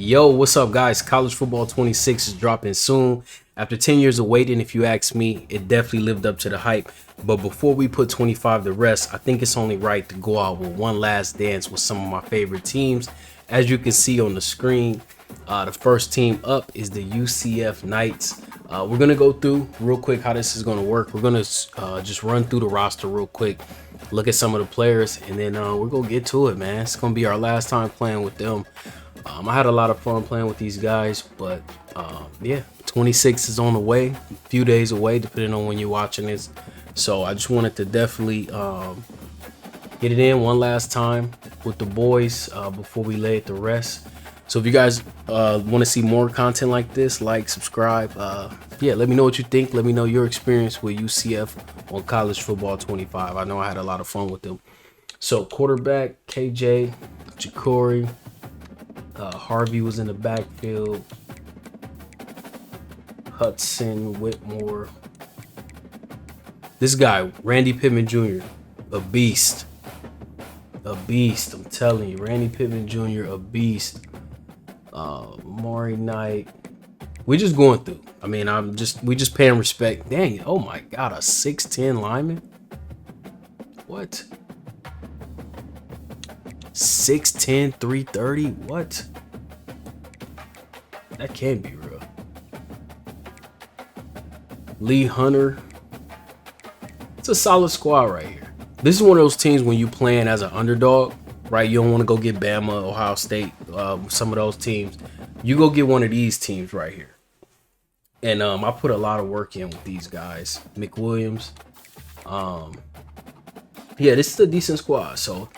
Yo, what's up, guys? College Football 26 is dropping soon. After 10 years of waiting, if you ask me, it definitely lived up to the hype. But before we put 25 to rest, I think it's only right to go out with one last dance with some of my favorite teams. As you can see on the screen, the first team up is the UCF Knights. We're going to go through real quick how this is going to work. We're going to just run through the roster real quick, look at some of the players, and then we're going to get to it, man. It's going to be our last time playing with them. I had a lot of fun playing with these guys, but yeah, 26 is on the way, a few days away, depending on when you're watching this. So I just wanted to definitely get it in one last time with the boys before we lay it to rest. So if you guys want to see more content like this, like, subscribe. Yeah, let me know what you think. Let me know your experience with UCF on College Football 25. I know I had a lot of fun with them. So quarterback, KJ, Ja'Cory. Harvey was in the backfield. Hudson, Whitmore. This guy, Randy Pittman Jr., a beast. A beast, I'm telling you. Randy Pittman Jr., a beast. Maury Knight. We just going through. I mean, we just paying respect. Dang, oh my God, a 6'10 lineman? What? 6'10, 330? What? That can't be real. Lee Hunter. It's a solid squad right here. This is one of those teams when you playing as an underdog, right? You don't want to go get Bama, Ohio State, some of those teams. You go get one of these teams right here. And I put a lot of work in with these guys. McWilliams. Yeah, this is a decent squad. So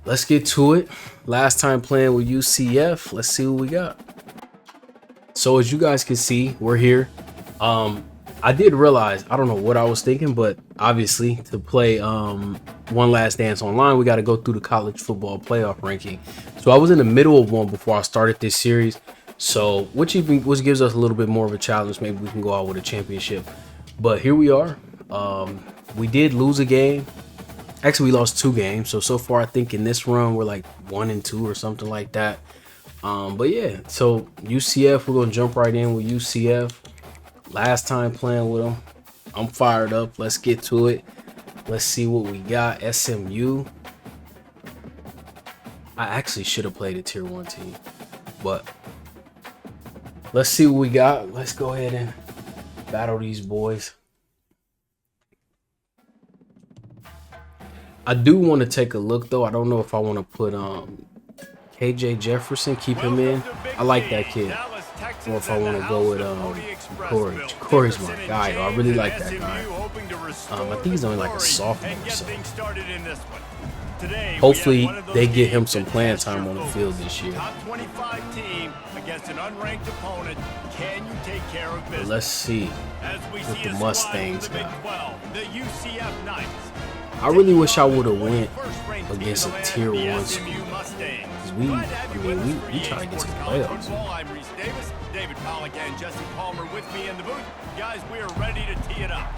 let's get to it. Last time playing with UCF. Let's see what we got. So as you guys can see, we're here. I did realize, I don't know what I was thinking, but obviously to play one last dance online, we got to go through the college football playoff ranking. So I was in the middle of one before I started this series. So which gives us a little bit more of a challenge. Maybe we can go out with a championship. But here we are. We did lose a game. Actually, we lost 2 games. So far, I think in this run, we're like 1-2 or something like that. But yeah, so UCF, we're going to jump right in with UCF. Last time playing with them. I'm fired up. Let's get to it. Let's see what we got. SMU. I actually should have played a tier 1 team, but let's see what we got. Let's go ahead and battle these boys. I do want to take a look though. I don't know if I want to put KJ Jefferson, keep him in. I like that kid. Or if I want to go with Corey. Corey's my guy. I really like that guy. I think he's only like a sophomore. So hopefully they get him some playing time on the field this year. But let's see what the Mustangs got. I really wish I would have went against a tier 1 school. We try to get to the playoffs. David Pollock and Jesse Palmer with me in the booth. Guys, we are ready to tee it up.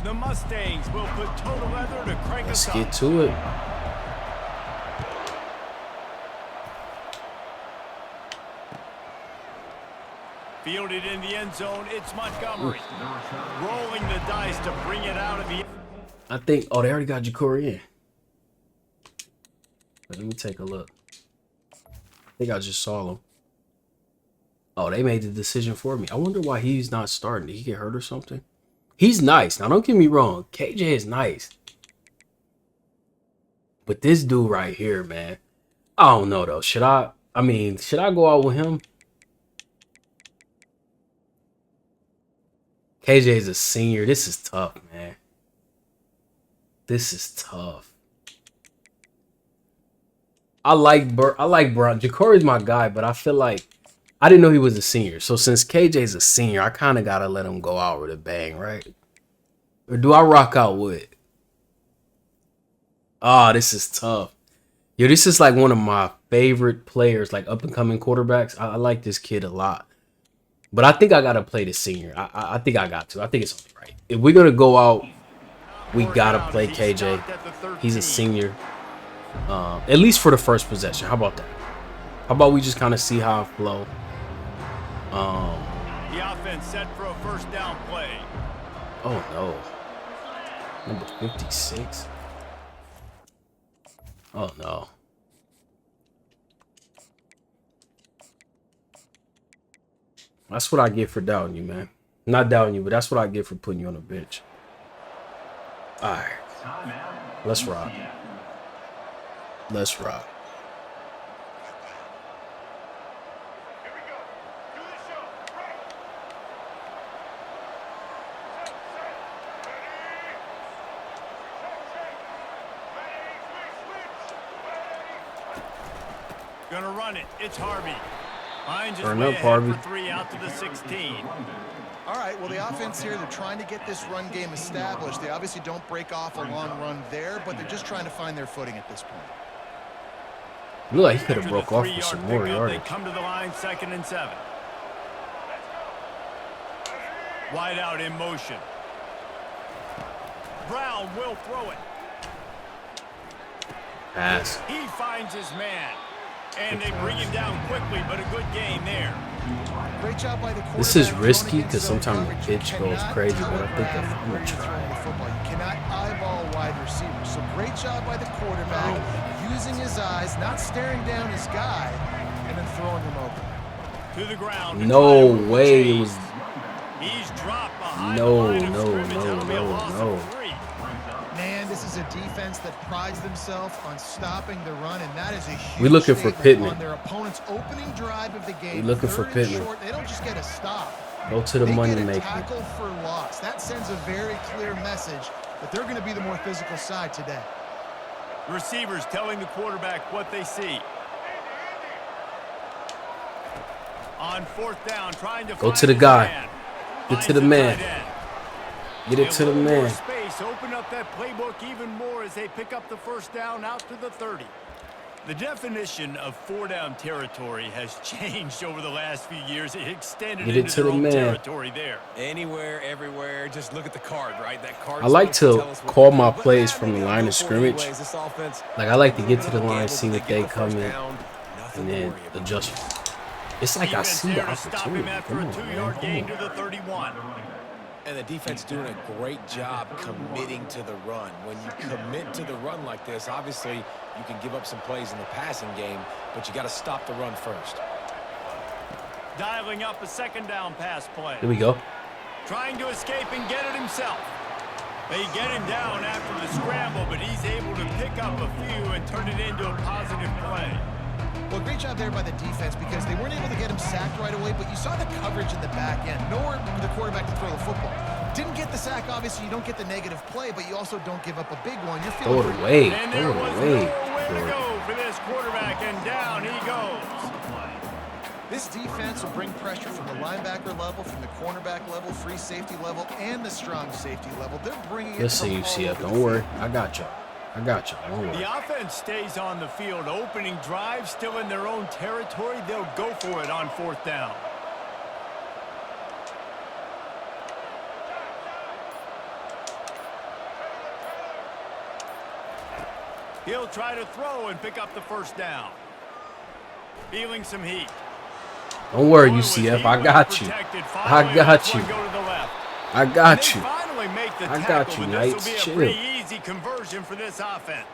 The Mustangs will put total leather to crank us up. Let's get to it. Fielded in the end zone, it's Montgomery. Rolling the dice to bring it out of the... I think, oh, they already got Ja'Cory in. Let me take a look. I think I just saw him. Oh, they made the decision for me. I wonder why he's not starting. Did he get hurt or something? He's nice. Now, don't get me wrong. KJ is nice. But this dude right here, man. I don't know, though. Should I go out with him? KJ is a senior. This is tough, man. This is tough. I like Brown. Ja'Cory's my guy, but I feel like I didn't know he was a senior. So since KJ's a senior, I kind of got to let him go out with a bang, right? Or do I rock out with? Ah, this is tough. Yo, this is like one of my favorite players, like up-and-coming quarterbacks. I like this kid a lot. But I think I got to play the senior. I think I got to. I think it's only right. If we're going to go out, we got to play KJ. He's a senior. At least for the first possession. How about that? How about we just kind of see how it flow? The offense set for a first down play. Oh no. Number 56. Oh no. That's what I get for doubting you, man. Not doubting you, but that's what I get for putting you on the bench. All right. Let's rock. Let's rock. Gonna run it. It's Harvey. Finds his Turn way up, ahead Harvey. for 3 out to the 16. All right, well, the offense here, they're trying to get this run game established. They obviously don't break off a long run there, but they're just trying to find their footing at this point. Look like he could have After broke the off for 3-yard some more pickup, yardage. They come to the line, 2nd and 7. Wide out in motion. Brown will throw it. Pass. He finds his man. And they bring him down quickly, but a good gain there. Great job by the quarterback. This is risky because sometimes the pitch goes crazy, but I think I'm going to try. You cannot eyeball wide receivers. So great job by the quarterback, using his eyes, not staring down his guy, and then throwing him open. To the ground. No way. It was. He's dropped behind No, the line of no, scrimmage. no, That'll be a no, loss no. of 3. Man, this is a defense that prides themselves on stopping the run, and that is a huge We looking for statement Pittman. on their opponent's opening drive of the game. We looking for 3rd and Pittman. short, they don't just get a stop. Go to the They money get a maker. tackle for loss. That sends a very clear message that they're going to be the more physical side today. Receivers telling the quarterback what they see. On 4th down, trying to Go find to the his guy. man. Get to Finds the man. tight end. Get it to the A little more man. space, open up that playbook even more as they pick up the first down out to the 30. The definition of 4-down territory has changed over the last few years. It extended Get it into to their the own man. territory there. Anywhere, everywhere. Just look at the card, right? That card. I like to call my plays from the line of scrimmage. Like I like to get to the line, see what they come in, and then adjust. It's like I Defense see the there to stop opportunity. him after Come a on, 2-yard man. gain Come to on. the 31. And the defense doing a great job committing to the run. When you commit to the run like this, obviously you can give up some plays in the passing game, but you got to stop the run first. Dialing up a 2nd down pass play. Here we go. Trying to escape and get it himself. They get him down after the scramble, but he's able to pick up a few and turn it into a positive play. Well, great job there by the defense because they weren't able to get him sacked right away, but you saw the coverage in the back end. Nowhere for the quarterback to throw the football. Didn't get the sack, obviously. You don't get the negative play, but you also don't give up a big one. You're Throw feeling it away. And Throw there it was away. nowhere to Jordan. go for this quarterback, and down he goes. This defense will bring pressure from the linebacker level, from the cornerback level, free safety level, and the strong safety level. They're bringing it Listen, from all UCF, over the don't worry. field. I got you. I got you. Don't worry. The offense stays on the field. Opening drive, still in their own territory. They'll go for it on 4th down. He'll try to throw and pick up the first down. Feeling some heat. Don't worry, Boy, was UCF. he I well got you. protected. I Finally, got lets you. one go to the left. I And got they you. finally make the I tackle, got you, but Knights. this will be Chill. a pretty easy conversion for this offense.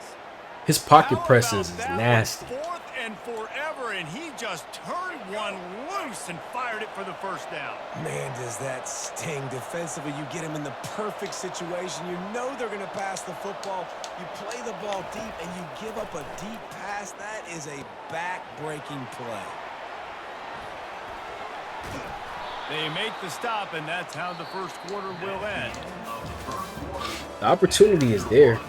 His pocket How presence is about that? nasty. 4th and forever, and he just turned one loose and fired it for the first down. Man, does that sting defensively. You get him in the perfect situation. You know they're going to pass the football. You play the ball deep, and you give up a deep pass. That is a back-breaking play. They make the stop, and that's how the first quarter will end. The opportunity is there.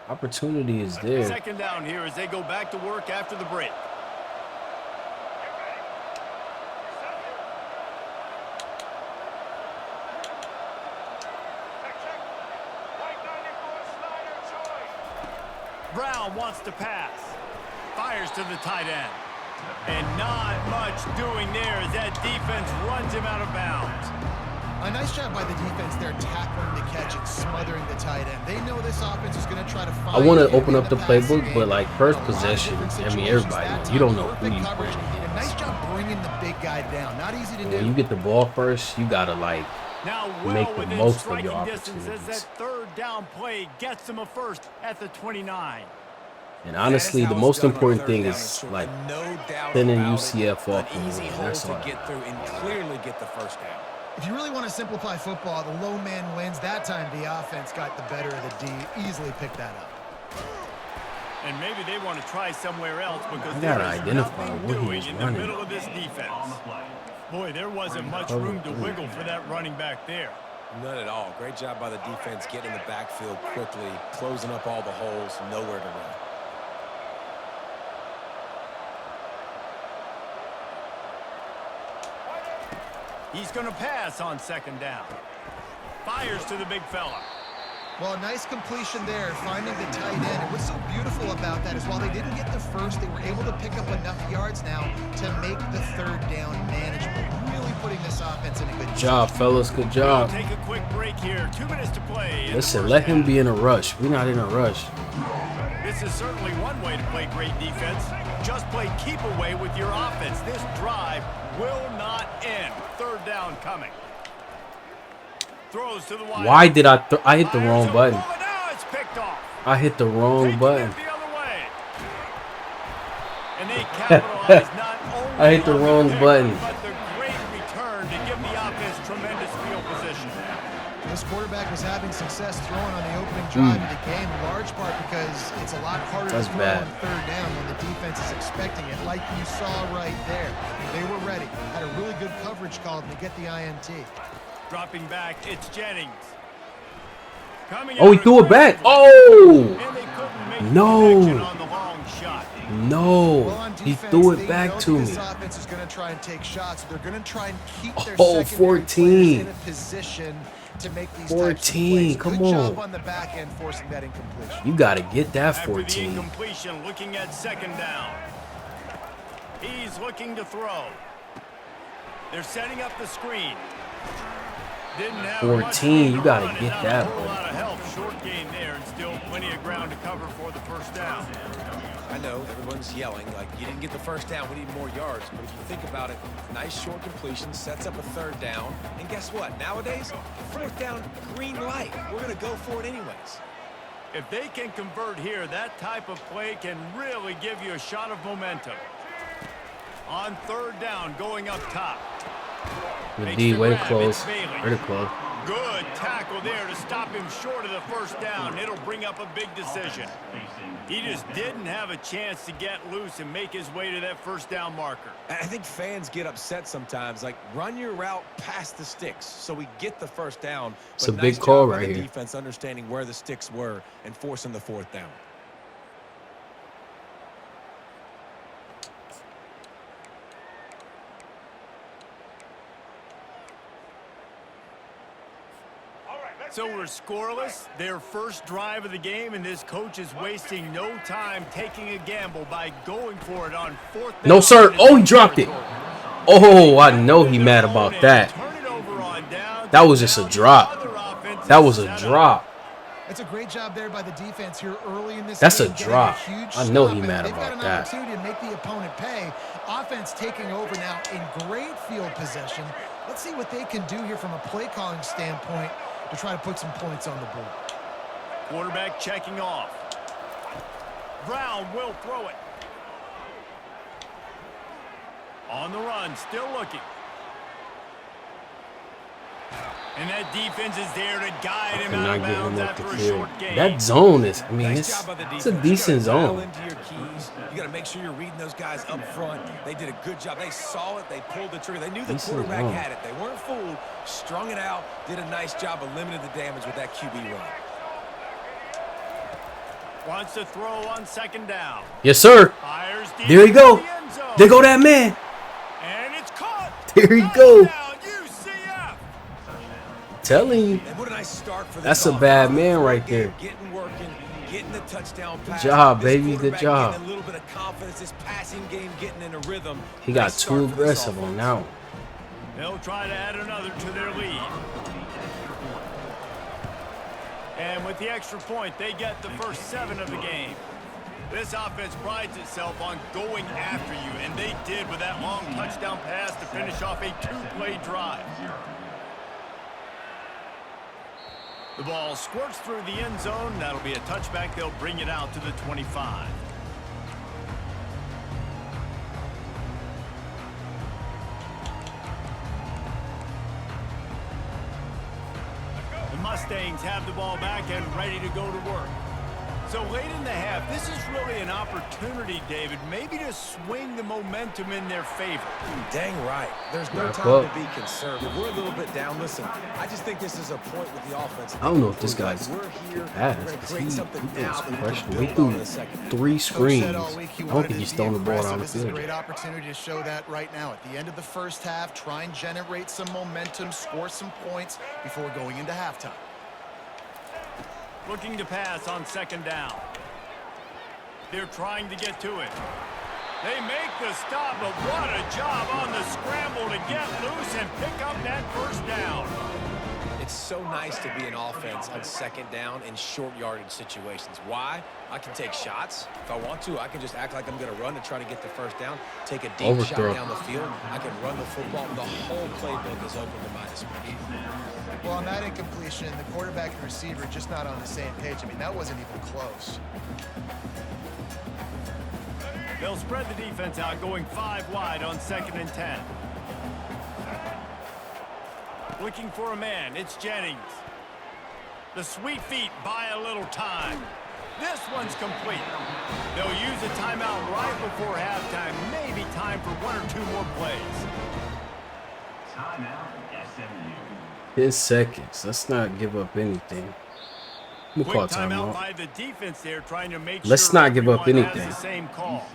Opportunity is there. 2nd down here as they go back to work after the break. Brown wants to pass. Fires to the tight end. And not much doing there as that defense runs him out of bounds. A nice job by the defense there, tackling the catch and smothering the tight end. They know this offense is going to try to find. I want to open up the playbook, but like first possession, I mean everybody knows you don't know who you playing against. Nice job bringing the big guy down. Not easy to do. When you get the ball first, you gotta like make the most of your distance as that opportunities. third down play gets them a first at the 29. And honestly, the most important thing is like sending UCF off an the easy win. hole That's all. to get through and clearly get the first down. If you really want to simplify football, the low man wins. That time the offense got the better of the D. Easily picked that up. And maybe they want to try somewhere else because I there gotta is identify nothing what he doing was in the running. middle of this defense. Boy, there wasn't much room to wiggle for that running back there. None at all. Great job by the defense getting in the backfield quickly, closing up all the holes, nowhere to run. He's going to pass on second down. Fires to the big fella. Well, nice completion there, finding the tight end. And what's so beautiful about that is while they didn't get the first, they were able to pick up enough yards now to make the third down manageable. Really putting this offense in a good Job, fellas. Good job. We'll take a quick break here. 2 minutes to play. Listen, let him be in a rush. We're not in a rush. This is certainly one way to play great defense. Just play keep away with your offense. This drive will not end. Third down coming. Throws to the wide. Why did I hit the wrong button? Now it's picked off. I hit the wrong Taking button. it the other way. And they capitalize not only I hit the on wrong pick, button. but the great return to give the offense tremendous field position. This quarterback was having success throwing on the opening drive of the game, in large part because it's a lot harder That's to throw bad. on third down when the defense is expecting it, like you saw right there. They were ready. Had a really good coverage call to get the INT. Dropping back, it's Jennings. Coming Oh, he out threw it back. aggressively. Oh, And they couldn't make the No. connection on the long shot. no. Well, on He defense, threw it they back know to This me. offense is going to try and take shots. They're going to try and keep their Oh, secondary 14. players in a position to make these 14, types of plays. come Good job on. on the back end forcing that incompletion. You got to get that After the 14. incompletion, looking at second down. He's looking to throw. They're setting up the screen. Didn't have 14, much room you to gotta run and get not that a whole one. lot of help. Short gain there, and still plenty of ground to cover for the first down. I know everyone's yelling like you didn't get the first down, we need more yards. But if you think about it, nice short completion sets up a third down. And guess what? Nowadays, fourth down, green light. We're going to go for it anyways. If they can convert here, that type of play can really give you a shot of momentum. On third down, going up top. Good D, way to close. Bailey. Way to close. Good tackle there to stop him short of the first down. It'll bring up a big decision. He just didn't have a chance to get loose and make his way to that first down marker. I think fans get upset sometimes. Like, run your route past the sticks so we get the first down. It's a But big nice call job by right the here. defense understanding where the sticks were and forcing the fourth down. So we're scoreless, their first drive of the game, and this coach is wasting no time taking a gamble by going for it on fourth down. No, sir. Oh, he dropped it. Oh, I know he mad about that. Turn it over on down. That was just a drop. That was a drop. That's a great job there by the defense here early in this That's game. a getting drop. huge I know stop, he and mad they've about got an that. opportunity to make the opponent pay. Offense taking over now in great field possession. Let's see what they can do here from a play calling standpoint to try to put some points on the board. Quarterback checking off. Brown will throw it. On the run, still looking. And that defense is there to guide him out Cannot of get him bounds up after the a field. short gain. That zone is, I mean, Nice it's job by the defense. a decent You gotta dial zone. into your keys. You got to make sure you're reading those guys up front. They did a good job. They saw it. They pulled the trigger. They knew the Decent quarterback zone. had it. They weren't fooled. Strung it out. Did a nice job of limiting the damage with that QB run. Wants to throw on second down. Yes, sir. Fires deep There you go. into the end zone. There go that man. And it's caught. There you go. Touchdown, UCF. Telling you. And what a nice start for this That's a offense. bad man right there. Getting working, getting the touchdown pass. job, This baby. Good quarterback job. Getting a little bit of confidence. This passing game getting in a rhythm. He got Nice too start for this aggressive on offense. that one. They'll try to add another to their lead. And with the extra point, they get the first 7 of the game. This offense prides itself on going after you, and they did with that long touchdown pass to finish off a 2-play drive. The ball squirts through the end zone. That'll be a touchback. They'll bring it out to the 25. The Mustangs have the ball back and ready to go to work. So late in the half, this is really an opportunity, David, maybe to swing the momentum in their favor. Dang right. There's no time to be conservative. We're a little bit down. Listen, I just think this is a point with the offense. I don't know if this guy's fast. He was crushed way through 3 screens. I don't think he's throwing the ball down the This is a field. great opportunity to show that right now. At the end of the first half, try and generate some momentum, score some points before going into halftime. Looking to pass on 2nd down. They're trying to get to it. They make the stop, but what a job on the scramble to get loose and pick up that first down. It's so nice to be an offense on 2nd down in short yardage situations. Why? I can take shots. If I want to, I can just act like I'm going to run to try to get the first down, take a deep shot down the field. I can run the football. The whole playbook is open to my discretion. Well, on that incompletion, the quarterback and receiver just not on the same page. I mean, that wasn't even close. They'll spread the defense out, going 5 wide on 2nd and 10. Looking for a man, it's Jennings. The sweet feet buy a little time. This one's complete. They'll use a timeout right before halftime. Maybe time for 1 or 2 more plays. Timeout, SMU. 10 seconds. Let's not give up anything. We'll call Quick timeout timeout. by the defense there, trying to make Let's sure not give up everyone has anything. the same call.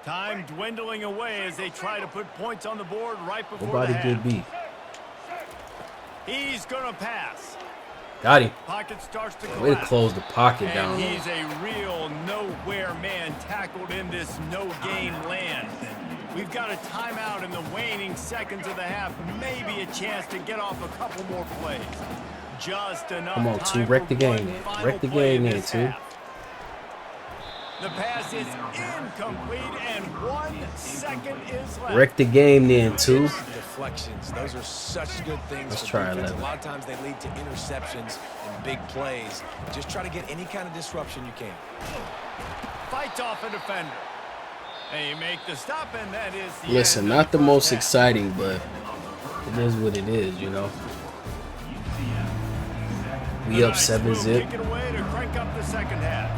Time dwindling away as they try to put points on the board right before Nobody the good half. beat. He's gonna pass. Got him. Pocket starts to Way to collapse. close the pocket And down. he's a real nowhere man tackled in this no-game land. We've got a timeout in the waning seconds of the half. Maybe a chance to get off a couple more plays. Just enough Come on, time two. Wreck for the game, one man. final Wreck the play in game, man, this two. half. The pass is incomplete, and 1 second is left. Wreck the game then, too. Deflections. Those are such good things. Let's for try defense. 11. A lot of times they lead to interceptions and big plays. Just try to get any kind of disruption you can. Fights off a defender. They make the stop, and that is the Listen, end of not the first most half. exciting, but it is what it is, you know. We up Nice 7-zip. move. Take it away to crank up the second half.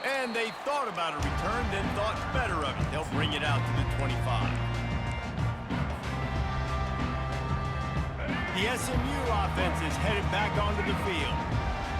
And they thought about a return, then thought better of it. They'll bring it out to the 25. The SMU offense is headed back onto the field.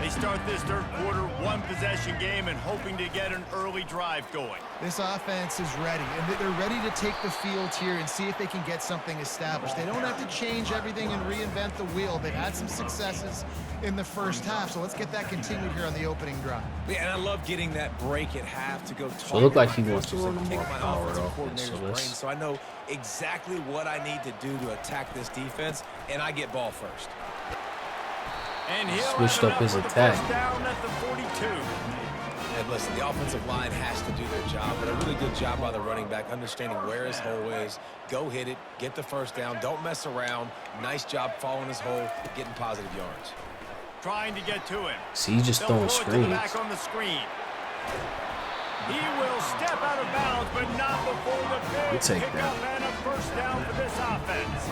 They start this third quarter one-possession game and hoping to get an early drive going. This offense is ready, and they're ready to take the field here and see if they can get something established. They don't have to change everything and reinvent the wheel. They've had some successes in the first half, so let's get that continued here on the opening drive. Yeah, and I love getting that break at half to go talk. So it looked like he to my wants to coaches run and the pick more my power offensive offense, coordinator's so brain, let's- so I know exactly what I need to do to attack this defense, and I get ball first. And he'll Switched have it up his with the attack. first down at the 42. And listen, the offensive line has to do their job, but a really good job by the running back, understanding where his hole is. Go hit it, get the first down, don't mess around. Nice job following his hole, getting positive yards. Trying to get to him. See, he's just They'll throwing throw it to the screens. back on the screen. He will step out of bounds, but not before the We'll big take pickup and a first down for this offense.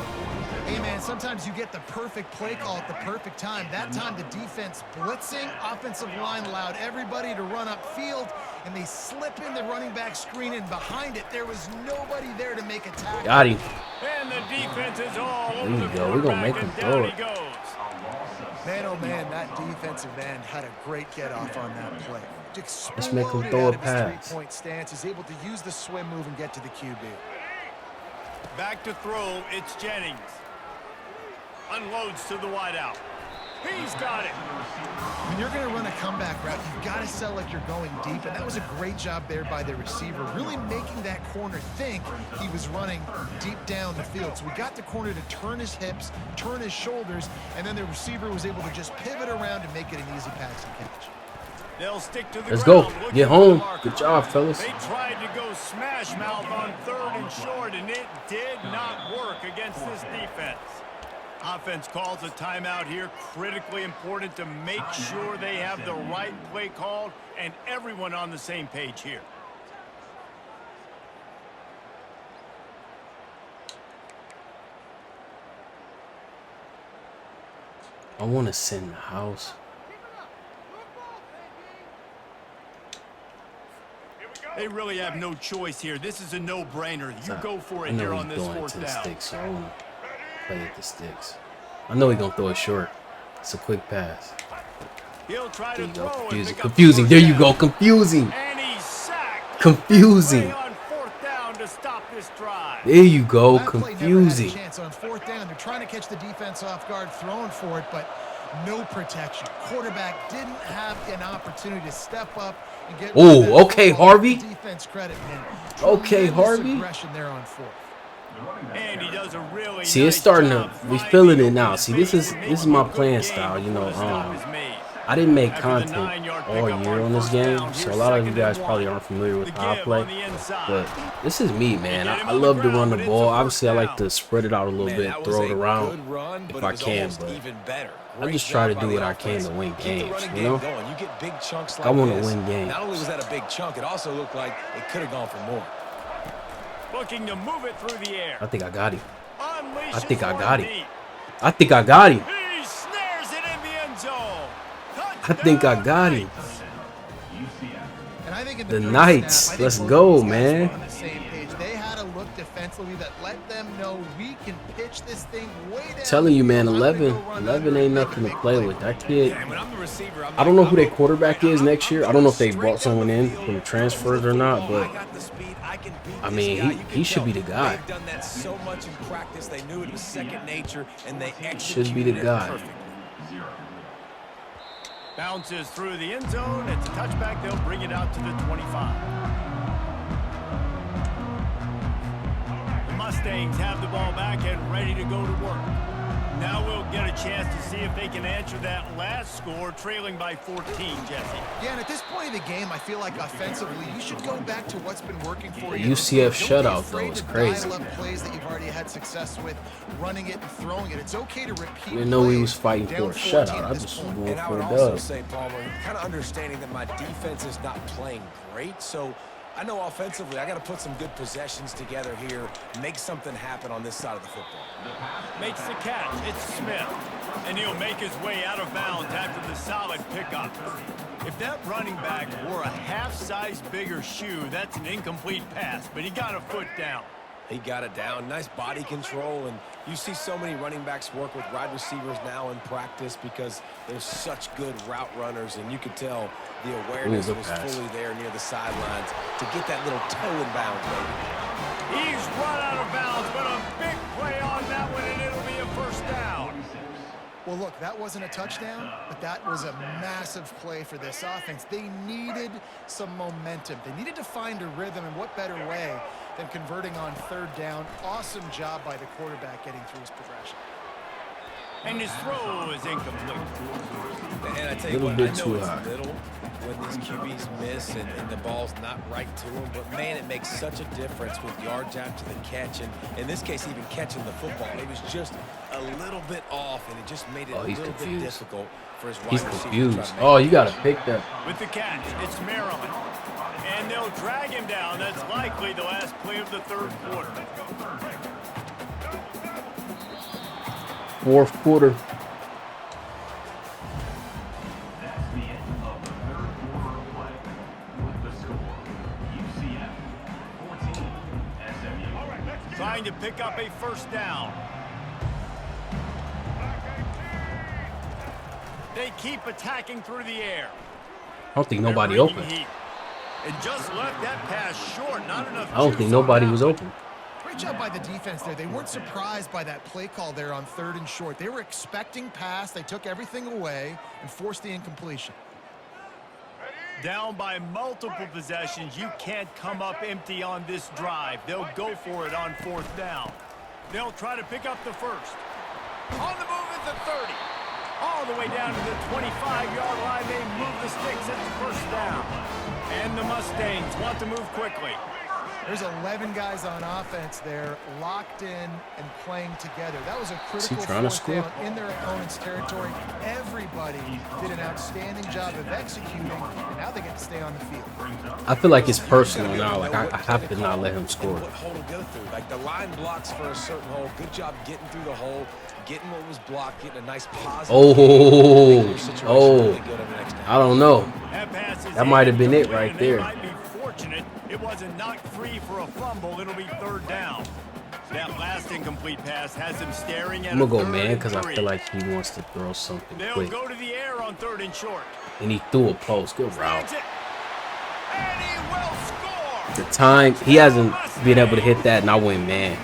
Hey, man, sometimes you get the perfect play call at the perfect time. That time, the defense blitzing, offensive line allowed everybody to run upfield, and they slip in the running back screen, and behind it, there was nobody there to make a tackle. Got him. And the defense is all There over you the go. We're gonna quarterback, make him and throw down it. he goes. A loss of Man, oh man, that defensive end had a great get-off on that play. Let's make him Exploded throw a out of his pass. three-point stance. He's able to use the swim move and get to the QB. Back to throw, it's Jennings. Unloads to the wideout. He's got it. When you're going to run a comeback route, you've got to sell like you're going deep, and that was a great job there by the receiver, really making that corner think he was running deep down the field. So we got the corner to turn his hips, turn his shoulders, and then the receiver was able to just pivot around and make it an easy pass and catch. They'll stick to the Let's ground, go. looking Get for home. the marker. Good job, fellas. They tried to go smash mouth on 3rd and short, and it did not work against this defense. Offense calls a timeout here. Critically important to make sure they have the right play called and everyone on the same page here. I want to send the house. They really have no choice here. This is a no-brainer. You go for I it here know on he's this going 4th to the down. sticks, so I want to play at the sticks. I know he's going to throw it short. It's a quick pass. He'll try There to you go. throw and Confusing. pick up the Confusing. first There you down. go. Confusing. And he's sacked. Confusing. Play on 4th down to stop this drive. There you go. That play never had a Confusing. chance on 4th down. They're trying to catch the defense off guard, throwing for it, but no protection. Quarterback didn't have an opportunity to step up and get. Oh, rid of that okay, football. Harvey. Defense credit, man. Okay, Tremendous Harvey. aggression there on 4th. And he does a really See, nice it's starting to. job We finding feeling it open now. See, this space is and my making a playing good style. game You know, before the stop is made. I didn't make After the content 9-yard all pickup year on on this first game, down, so a here's lot of you 2nd guys and probably 1. aren't familiar with The how I give play. on the inside. But this is me, man. They get him I on the love to ground, run the but it's ball. a first Obviously, I like down. to spread it out a little Man, bit, that was throw it a around good run, if but I it was can. almost But even better. I Great just try to job do by what the I can offense. to win Keep the games, running you game know? going. You get big chunks like I wanna this. win games. Not only was that a big chunk, it also looked like it could have gone for more. Looking to move it through the air. I think I got him. Unleashes think I for got him. deep. I think I got him. He snares it in the end zone. I think I Touchdown, got him. Knights. And I think in The third Knights. snap, I think Let's both go, these guys man. were on the same page. They had a look defensively that let them know we can pitch this thing way down. Telling you, man, I'm gonna 11 go run 11 under ain't and make a nothing to big play with. That kid. And when I'm the receiver, I'm I don't know who their like, quarterback is next year. I don't know if they straight brought down someone the in field, from transfers or not, but I got the speed, I can beat I this mean, guy. he- You can he should be tell the guy. They've done that so much in practice. They knew it was second nature, and they Should be the executed it guy. perfectly. Bounces through the end zone. It's a touchback. They'll bring it out to the 25. The Mustangs have the ball back and ready to go to work. Now we'll get a chance to see if they can answer that last score, trailing by 14, Jesse. Yeah, and at this point of the game, I feel like offensively, you should go back to what's been working for The you. UCF Don't be shutout, afraid though, is to crazy. dial up plays that you've already had success with, running it and throwing it. It's okay to repeat. I didn't know he plays was fighting down for a 14 shutout. at I this just was point. going And I for would a also dub. say, Palmer, kind of understanding that my defense is not playing great, so I know offensively I got to put some good possessions together here, make something happen on this side of the football. Makes the catch. It's Smith. And he'll make his way out of bounds after the solid pickup. If that running back wore a half-size bigger shoe, that's an incomplete pass, but he got a foot down. He got it down. Nice body control, and you see so many running backs work with wide receivers now in practice because they're such good route runners, and you could tell the awareness good was pass. fully there near the sidelines to get that little toe in bounds, baby. He's run out of bounds, but a big play on that one, and it'll be a first down. Well, look, that wasn't a touchdown, but that was a massive play for this offense. They needed some momentum. They needed to find a rhythm, and what better way than converting on 3rd down. Awesome job by the quarterback getting through his progression. And his throw is incomplete. And I tell you Little what, bit I know too it's high. little when these QBs miss and the ball's not right to them, but man, it makes such a difference with yards after the catch, and in this case, even catching the football. It was just a little bit off, and it just made it a he's little bit confused. difficult for his wide He's receiver to try confused. to make Oh, it. you got to pick that. With the catch, it's Maryland. And they'll drag him down. That's likely the last play of the 3rd quarter. 4th quarter. That's the end of the 3rd quarter of play with the score UCF 14, SMU. Trying to pick up a first down. They keep attacking through the air. I don't think nobody They're open. bringing heat. And just left that pass short. Not enough I don't juice think on nobody that was one. open. Great job by the defense there. They weren't surprised by that play call there on 3rd and short. They were expecting pass. They took everything away and forced the incompletion. Down by multiple possessions, you can't come up empty on this drive. They'll go for it on 4th down. They'll try to pick up the first. On the move at the 30. All the way down to the 25-yard line. They move the sticks at the 1st down. And the Mustangs want to move quickly. There's 11 guys on offense there, locked in and playing together. That was a critical trying to 4th score? down in their opponent's territory. Everybody did an outstanding job of executing, and now they get to stay on the field. I feel like it's personal now. Like I have to not let him score. What hole to go through. Like the line blocks for a certain hole. Good job getting through the hole, getting what was blocked, getting a nice positive. I don't know. That pass is That might have been it incomplete, right and they there. might be fortunate it wasn't knocked free for a fumble. It'll be 3rd down. That last incomplete pass has him staring at I'm gonna a go 3rd man and because I 3. feel like he wants to throw something They'll quick. go to the air on 3rd and short. And he threw a post. Good route. Snags it. And he will score. The time he hasn't been able to hit that, and I went man.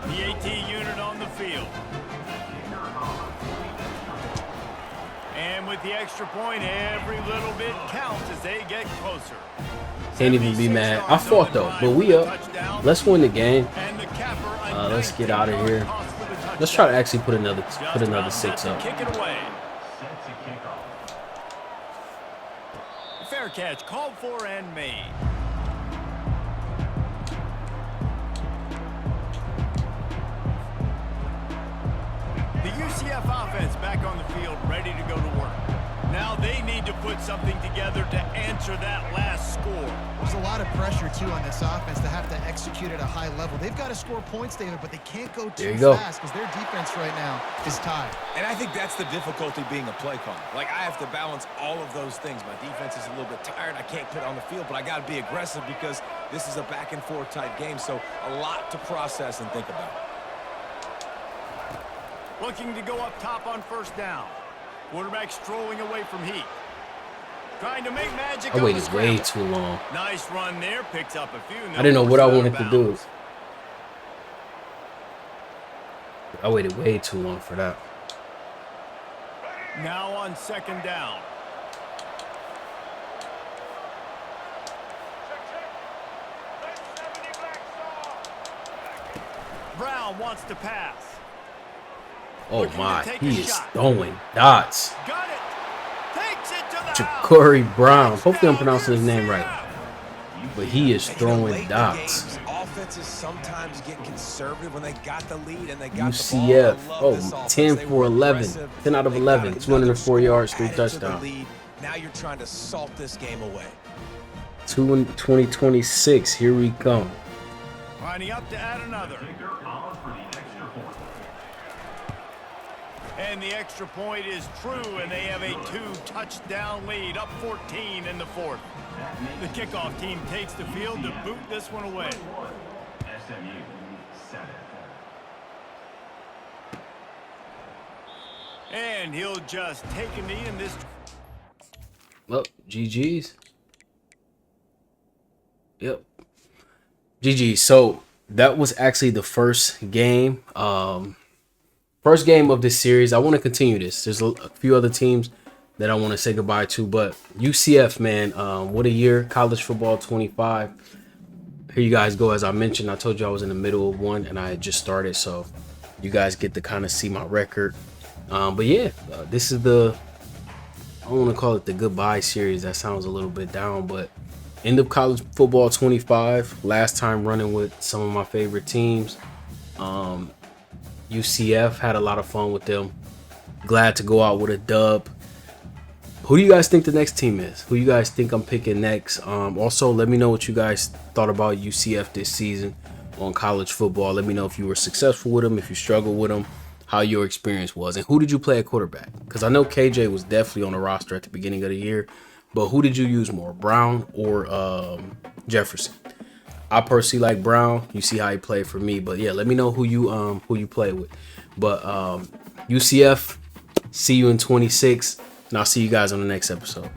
The AT unit on the field. And with the extra point, every little bit counts as they get closer. Can't even be mad. I fought though, but we up. Let's win the game. And the capper, Let's get out of here. Let's try to actually put another 6 up. Kick it away. Set to kick off. Fair catch called for and made. The UCF offense back on the field, ready to go to work. Now they need to put something together to answer that last score. There's a lot of pressure, too, on this offense to have to execute at a high level. They've got to score points, David, but they can't go There too you go. fast because their defense right now is tied. And I think that's the difficulty being a play caller. Like, I have to balance all of those things. My defense is a little bit tired. I can't put it on the field, but I got to be aggressive because this is a back-and-forth type game, so a lot to process and think about. Looking to go up top on 1st down. Quarterback strolling away from heat. Trying to make magic. I on the waited way scramble. too long. Nice run there. Picks up a few. I didn't know what I Out of wanted to do. bounds. I waited way too long for that. Now on 2nd down. Brown wants to pass. Oh Looking to my, take a he is shot. throwing dots. Got it. Takes it to the house. Ja'Cory Brown. Hopefully I'm Touchdown, pronouncing his name right. UCF. But he is And, you know, late throwing in the dots. games, offenses sometimes get conservative when they got the lead and they got UCF. the ball. I love Oh, this offense. 10 They for were 11. aggressive. 10 out of They got 11. another 204 yards, score 3 added to the touchdowns. lead. Now you're trying to salt this game away. 2026. Here we come. Lining up to add another. Kicker on for the extra point. And the extra point is true, and they have a 2-touchdown lead, up 14 in the 4th. The kickoff team takes the field to boot this one away. SMU 7. And he'll just take a knee in this. Well, GG's. Yep. GG. So that was actually the first game. First game of this series. I want to continue this. There's a few other teams that I want to say goodbye to, but UCF, man, what a year. College football 25. Here you guys go. As I mentioned, I told you I was in the middle of one and I had just started, so you guys get to kind of see my record. But yeah, this is the, I don't want to call it the goodbye series. That sounds a little bit down, but end of college football 25. Last time running with some of my favorite teams. UCF, had a lot of fun with them. Glad to go out with a dub. Who do you guys think the next team is? Who you guys think I'm picking next? Also, let me know what you guys thought about UCF this season on college football. Let me know if you were successful with them, if you struggled with them, how your experience was, and who did you play at quarterback? Because I know KJ was definitely on the roster at the beginning of the year, but who did you use more, Brown or Jefferson? I personally like Brown. You see how he played for me, but yeah, let me know who you play with. But UCF, see you in 26, and I'll see you guys on the next episode.